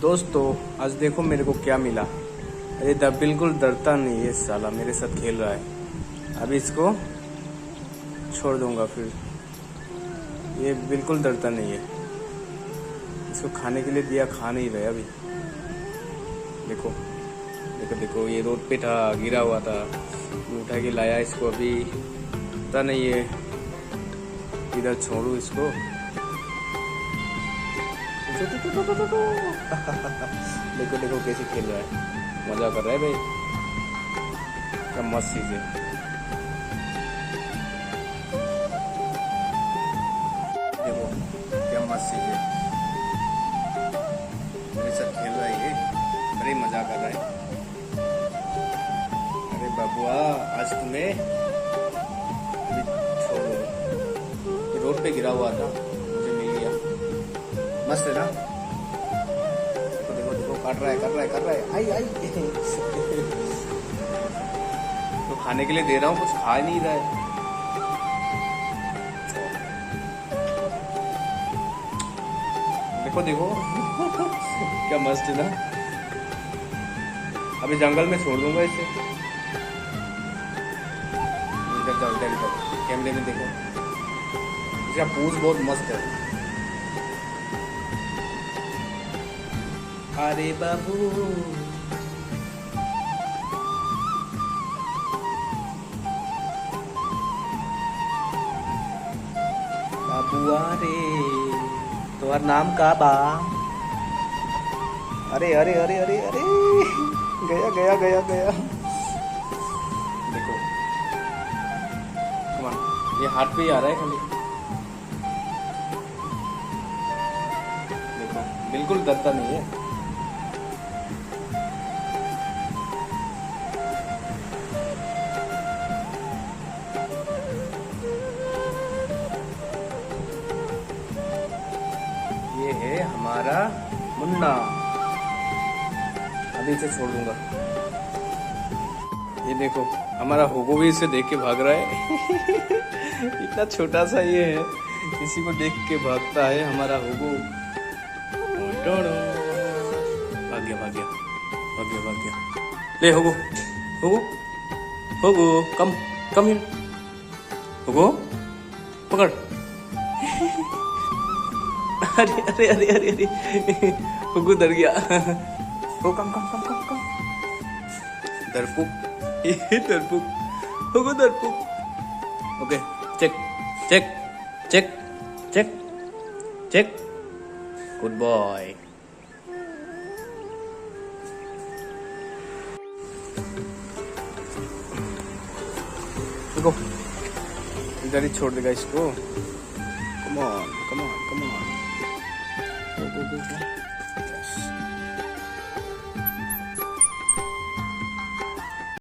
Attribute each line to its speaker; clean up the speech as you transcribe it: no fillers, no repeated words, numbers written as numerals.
Speaker 1: दोस्तों आज देखो मेरे को क्या मिला। अरे बिल्कुल डरता नहीं है साला, मेरे साथ खेल रहा है। अभी इसको छोड़ दूंगा फिर। ये बिल्कुल डरता नहीं है। इसको खाने के लिए दिया, खा नहीं रहा अभी। देखो देखो देखो, ये रोड पे था, गिरा हुआ था, उठा के लाया इसको। अभी पता नहीं है इधर छोड़ू इसको। देखो देखो कैसे खेल रहा है, मजा कर रहा है भाई। क्या मस्त चीज है। देखो क्या मस्त चीज है, मेरे साथ खेल रहा है ये। अरे मजा कर रहा है। अरे बाबुआ आज तुम्हें छोड़ो। ये रोड पे गिरा हुआ था, मुझे मिल गया। मस्त है ना। देखो देखो काट रहा है, कर रहा है, कर रहा है। आई आई तो खाने के लिए दे रहा हूँ, कुछ खा नहीं रहा है। देखो देखो क्या मस्त है ना। अभी जंगल में छोड़ दूंगा इसे। इधर जाओ, इधर इधर कैमरे में देखो, इसका पूंछ बहुत मस्त है। अरे बाबू बाबुआ रे, तुम्हारा नाम का बा? अरे अरे अरे अरे अरे, गया गया गया गया। देखो कमान, ये हाथ पे ही आ रहा है खाली। देखो बिल्कुल डरता नहीं है। ये है हमारा मुन्ना। अभी इसे छोड़ दूंगा। ये देखो हमारा होगो भी इसे देख के भाग रहा है। इतना छोटा सा ये है, इसी को देख के भागता है हमारा होगो। भाग गया भाग गया भाग गया भाग गया। ले होगो होगो होगो, कम कम हियर। होगो पकड़। अरे अरे अरे अरे अरे, होगो डर गया। हो कम कम कम कम कम। दरपुक, ये दरपुक, होगो दरपुक। Okay check check check check check, good boy. देखो इधर ही छोड़ देगा इसको। Come on come on come on.